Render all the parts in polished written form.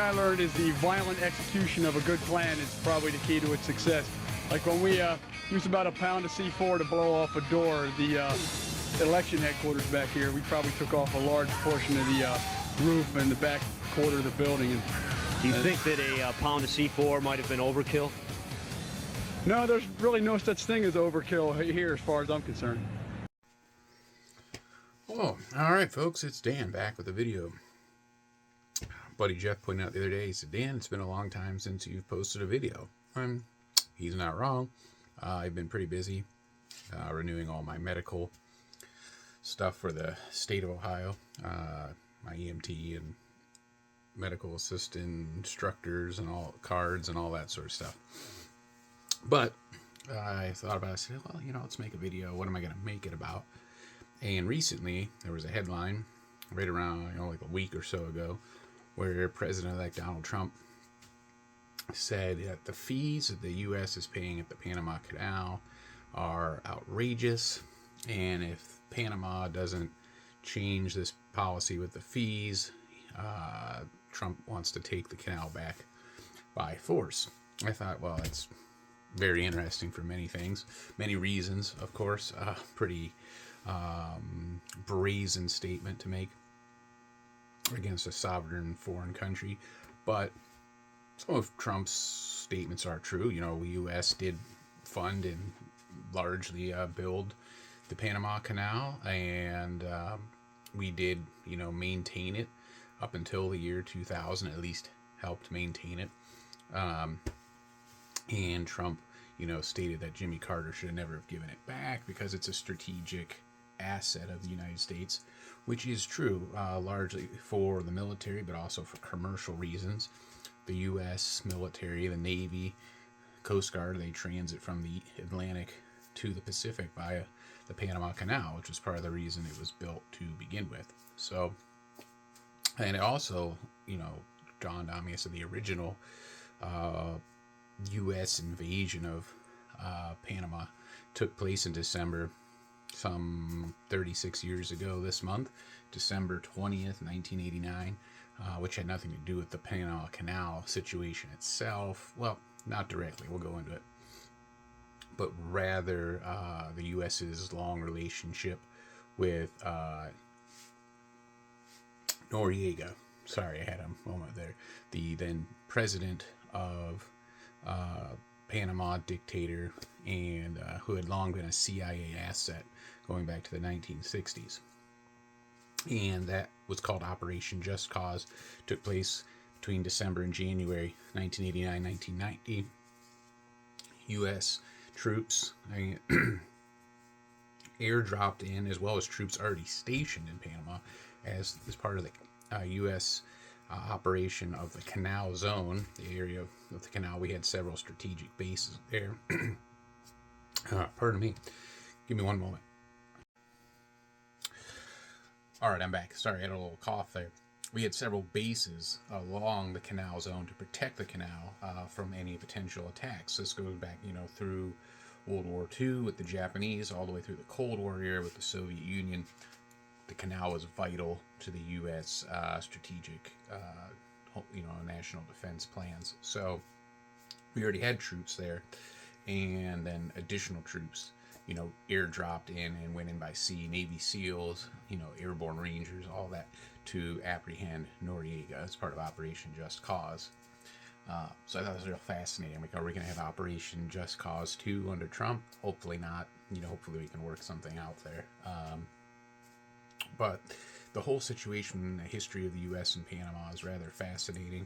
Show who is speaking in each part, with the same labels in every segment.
Speaker 1: I learned is the violent execution of a good plan is probably the key to its success. Like when we used about a pound of C4 to blow off a door at the election headquarters back here, we probably took off a large portion of the roof and the back quarter of the building. And,
Speaker 2: do you think that a pound of C4 might have been overkill?
Speaker 1: No, there's really no such thing as overkill here as far as I'm concerned.
Speaker 3: Oh, all right, folks, it's Dan back with a video. Buddy Jeff pointed out the other day, he said, Dan, it's been a long time since you've posted a video. He's not wrong. I've been pretty busy renewing all my medical stuff for the state of Ohio, my EMT and medical assistant instructors and all cards and all that sort of stuff. But I thought about it, I said, well, let's make a video. What am I going to make it about? And recently there was a headline right around, like a week or so ago, where President-elect Donald Trump said that the fees that the U.S. is paying at the Panama Canal are outrageous, and if Panama doesn't change this policy with the fees, Trump wants to take the canal back by force. I thought, well, that's very interesting for many things, many reasons, of course. Pretty brazen statement to make against a sovereign foreign country, but some of Trump's statements are true. The U.S. did fund and largely build the Panama Canal, and we did, maintain it up until the year 2000, at least helped maintain it. And Trump, stated that Jimmy Carter should never have given it back because it's a strategic asset of the United States, which is true, largely for the military, but also for commercial reasons. The U.S. military, the Navy, Coast Guard, they transit from the Atlantic to the Pacific via the Panama Canal, which was part of the reason it was built to begin with. So, and it also, dawned on me, so the original U.S. invasion of Panama took place in December, some 36 years ago this month, December 20th, 1989, which had nothing to do with the Panama Canal situation itself. Well, not directly, we'll go into it, but rather the U.S.'s long relationship with Noriega. Sorry, I had a moment there. The then president of Panama, dictator, and who had long been a CIA asset going back to the 1960s. And that was called Operation Just Cause. Took place between December and January 1989-1990. U.S. troops airdropped in, as well as troops already stationed in Panama as part of the U.S. Operation of the Canal Zone, the area of the canal. We had several strategic bases there. Pardon me. Give me one moment. All right, I'm back. Sorry, I had a little cough there. We had several bases along the canal zone to protect the canal from any potential attacks. This goes back, through World War II with the Japanese, all the way through the Cold War era with the Soviet Union. The canal was vital to the U.S. Strategic, national defense plans. So we already had troops there, and then additional troops, airdropped in and went in by sea, Navy SEALs, airborne rangers, all that, to apprehend Noriega as part of Operation Just Cause. So I thought it was real fascinating. Are we going to have Operation Just Cause 2 under Trump? Hopefully not. Hopefully we can work something out there. But the whole situation, the history of the U.S. and Panama is rather fascinating.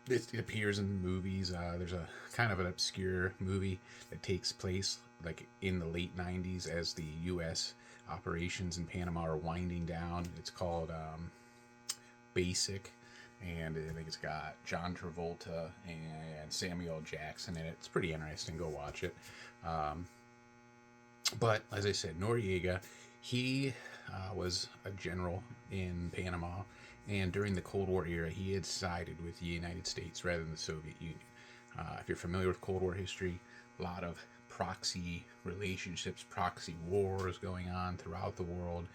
Speaker 3: It appears in movies. There's a kind of an obscure movie that takes place like in the late 90s as the U.S. operations in Panama are winding down. It's called Basic, and I think it's got John Travolta and Samuel L. Jackson in it. It's pretty interesting. Go watch it. But as I said, Noriega, he was a general in Panama, and during the Cold War era, he had sided with the United States rather than the Soviet Union. If you're familiar with Cold War history, a lot of proxy relationships, proxy wars going on throughout the world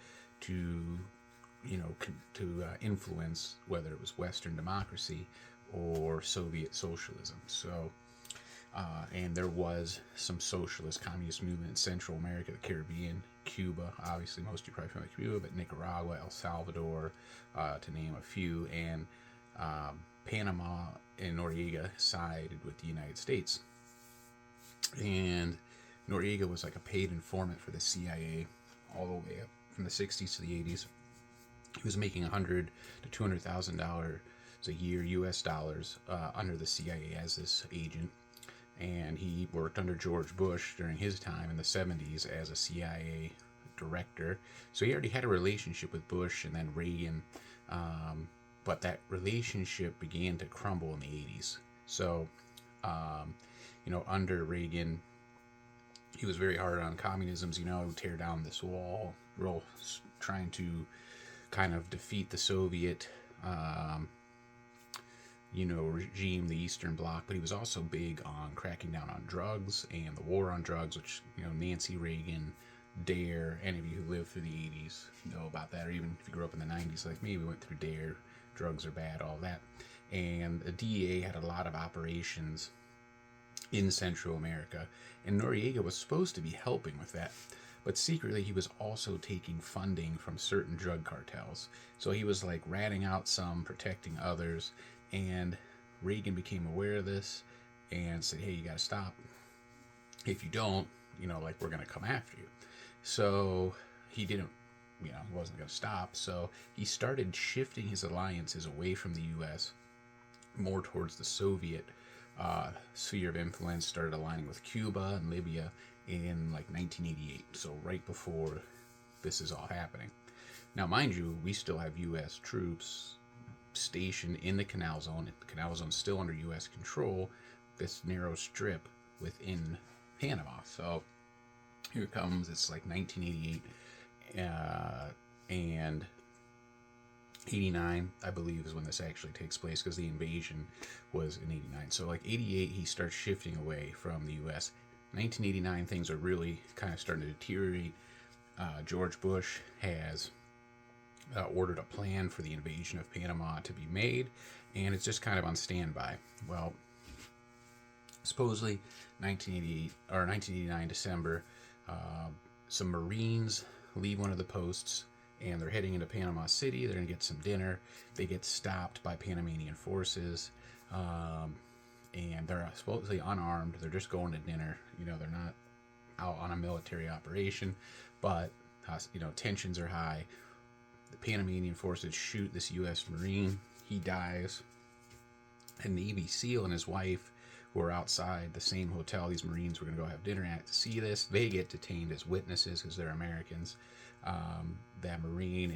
Speaker 3: to, to influence whether it was Western democracy or Soviet socialism. So, and there was some socialist communist movement in Central America, the Caribbean, Cuba, obviously most of you probably familiar with Cuba, but Nicaragua, El Salvador, to name a few, and Panama and Noriega sided with the United States. And Noriega was like a paid informant for the CIA all the way up from the 60s to the 80s. He was making $100,000 to $200,000 a year, U.S. dollars, under the CIA as this agent. And he worked under George Bush during his time in the 70s as a CIA director. So he already had a relationship with Bush and then Reagan. But that relationship began to crumble in the 80s. So, under Reagan, he was very hard on communism, tear down this wall, trying to kind of defeat the Soviet, regime, the Eastern Bloc. But he was also big on cracking down on drugs and the war on drugs, which, Nancy Reagan, DARE, any of you who lived through the 80s know about that, or even if you grew up in the 90s, like me, we went through DARE, drugs are bad, all that. And the DEA had a lot of operations in Central America, and Noriega was supposed to be helping with that, but secretly he was also taking funding from certain drug cartels. So he was like ratting out some, protecting others, and Reagan became aware of this and said, hey, you gotta stop. If you don't, we're gonna come after you. So he didn't, he wasn't gonna stop. So he started shifting his alliances away from the U.S. more towards the Soviet sphere of influence, started aligning with Cuba and Libya in like 1988, so right before this is all happening. Now, mind you, we still have U.S. troops stationed in the Canal Zone. The Canal Zone is still under U.S. control, this narrow strip within Panama. So here it comes, it's like 1988, and 89, I believe, is when this actually takes place, because the invasion was in 89. So like 88, he starts shifting away from the U.S. 1989, things are really kind of starting to deteriorate. George Bush has ordered a plan for the invasion of Panama to be made, and it's just kind of on standby. Well, supposedly 1989 December, some Marines leave one of the posts, and they're heading into Panama City. They're going to get some dinner. They get stopped by Panamanian forces, and they're supposedly unarmed. They're just going to dinner. They're not out on a military operation, but, tensions are high. The Panamanian forces shoot this U.S. Marine. He dies. A Navy SEAL and his wife, who are outside the same hotel these Marines were going to go have dinner at to see this, they get detained as witnesses because they're Americans. That Marine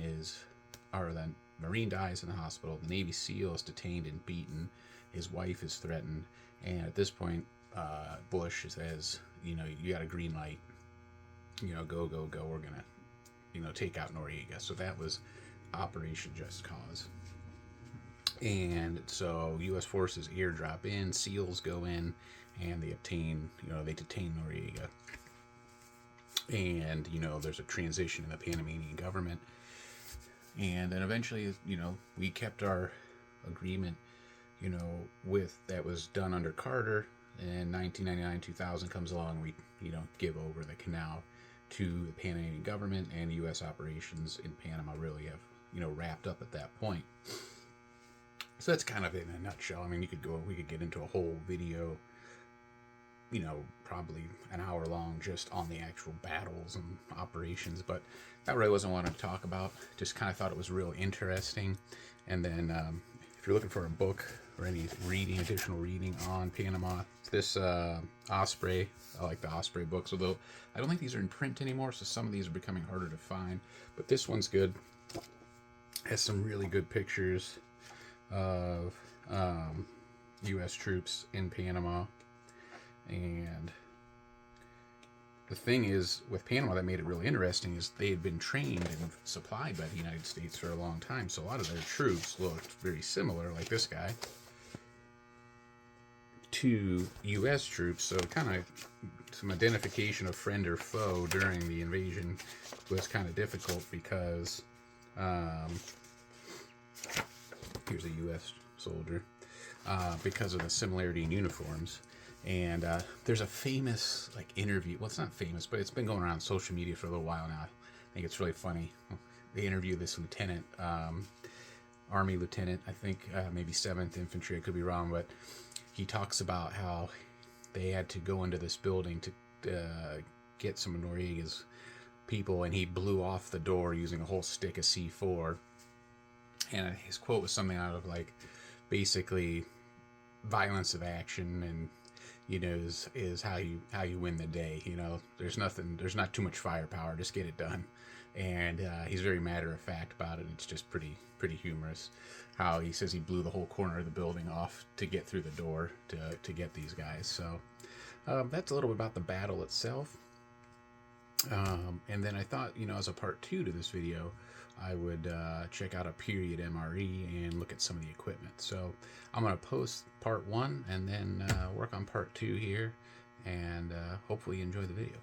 Speaker 3: dies in the hospital. The Navy SEAL is detained and beaten. His wife is threatened, and at this point, Bush says, you got a green light. Go. We're gonna, take out Noriega. So that was Operation Just Cause. And so U.S. forces airdrop in, SEALs go in, and they detain Noriega. And, there's a transition in the Panamanian government. And then eventually, we kept our agreement, that was done under Carter. And 1999, 2000 comes along, we, give over the canal to the Panamanian government, and U.S. operations in Panama really have, wrapped up at that point. So that's kind of in a nutshell. I mean, we could get into a whole video, probably an hour long just on the actual battles and operations, but that really wasn't what I wanted to talk about. Just kind of thought it was real interesting. And then if you're looking for a book or any additional reading on Panama, this Osprey, I like the Osprey books, although I don't think these are in print anymore, so some of these are becoming harder to find, but this one's good. Has some really good pictures of U.S. troops in Panama. And the thing is, with Panama, that made it really interesting, is they had been trained and supplied by the United States for a long time, so a lot of their troops looked very similar, like this guy, to U.S. troops. So kind of some identification of friend or foe during the invasion was kind of difficult, because Here's a U.S. soldier, because of the similarity in uniforms. And there's a famous interview. Well, it's not famous, but it's been going around social media for a little while now. I think it's really funny. They interview this lieutenant, Army lieutenant, I think maybe 7th Infantry. I could be wrong, but he talks about how they had to go into this building to get some of Noriega's people, and he blew off the door using a whole stick of C4. And his quote was something out of basically violence of action, and is how you win the day. There's not too much firepower, just get it done. And he's very matter of fact about it. It's just pretty humorous how he says he blew the whole corner of the building off to get through the door to get these guys. So that's a little bit about the battle itself. And then I thought, as a part 2 to this video, I would check out a period MRE and look at some of the equipment. So I'm going to post part 1 and then work on part 2 here, and hopefully you enjoy the video.